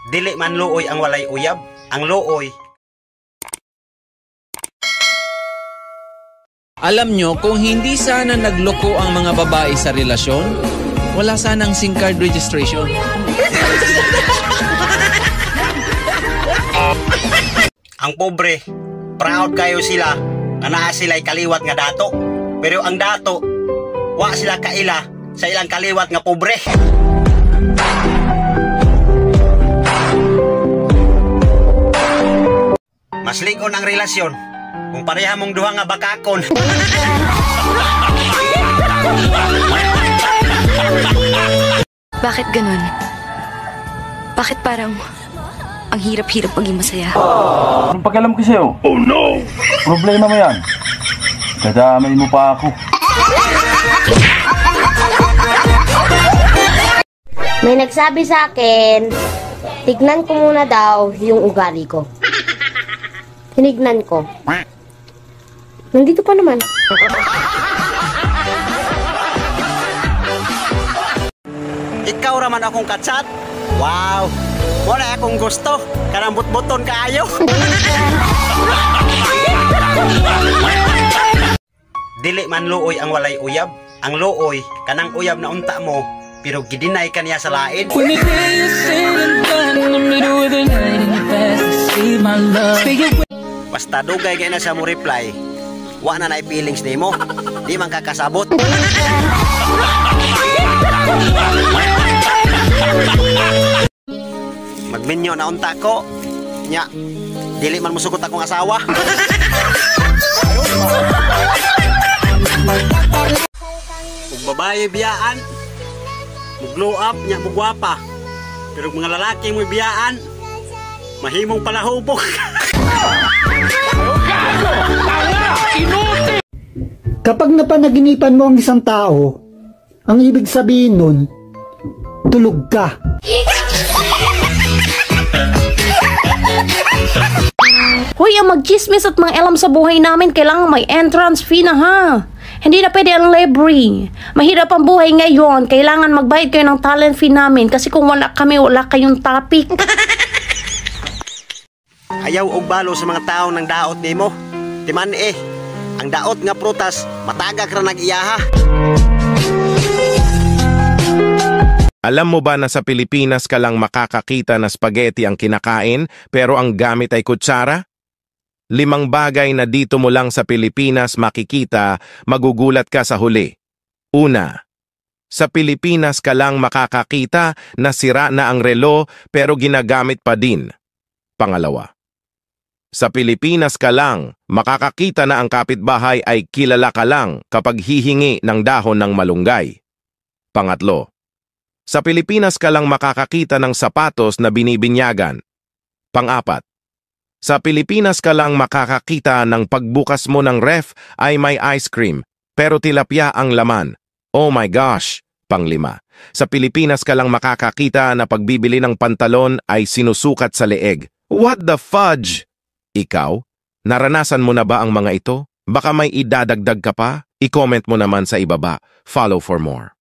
Dili man luoy ang walay uyab, ang luoy. Alam nyo, kung hindi sana nagloko ang mga babae sa relasyon, wala sanang SIM card registration. Ang pobre, proud kayo sila na naa sila'y kaliwat nga dato. Pero ang dato, wa sila kaila sa ilang kaliwat nga pobre. Mas ligon ang relasyon kung pareha mong duha nga bakakon. Bakit ganun? Bakit parang ang hirap-hirap maging masaya? Anong pakialam ko sa'yo? Oh no! Problema mo yan. Kadamay mo pa ako. May nagsabi sa akin, tignan ko muna daw yung ugali ko. Tinignan ko. Nandito pa naman. Ikaw raman akong katsat. Wow! Wala akong gusto. Karambot-buton kaayo. Dili man luoy ang walay uyab. Ang luoy, kanang uyab na unta mo, pero gidinay kaniya sa lain. Basta dugay kay na sa mo reply, wa na na feelings nimo. Di man kakasabot. Magminyo na unta ko. Nya, dili man musugot akong asawa. Kung babae biyaan, muglow up nya mugwapa. Pero mga lalaki mo biyaan, mahimong palahubog. Kapag napanaginipan mo ang isang tao, ang ibig sabihin nun, tulog ka. Hoy, ang magchismis at mga alam sa buhay namin, kailangan may entrance fee na ha. Hindi na pwede ang library. Mahirap ang buhay ngayon. Kailangan magbayad kayo ng talent fee namin kasi kung wala kami, wala kayong topic. Ayaw og balo sa mga tao ng daot nimo. Timan ang daot nga prutas, matagak ra nag-iyaha. Alam mo ba na sa Pilipinas ka lang makakakita na spaghetti ang kinakain pero ang gamit ay kutsara? 5 bagay na dito mo lang sa Pilipinas makikita, magugulat ka sa huli. Una, sa Pilipinas ka lang makakakita na sira na ang relo pero ginagamit pa din. Pangalawa, sa Pilipinas ka lang makakakita na ang kapitbahay ay kilala ka lang kapag hihingi ng dahon ng malunggay. Pangatlo, sa Pilipinas ka lang makakakita ng sapatos na binibinyagan. Pang-apat, sa Pilipinas ka lang makakakita ng pagbukas mo ng ref ay may ice cream, pero tilapia ang laman. Oh my gosh! Pang-5, sa Pilipinas ka lang makakakita na pagbibili ng pantalon ay sinusukat sa leeg. What the fudge? Ikaw, naranasan mo na ba ang mga ito? Baka may idadagdag ka pa? I-comment mo naman sa ibaba. Follow for more.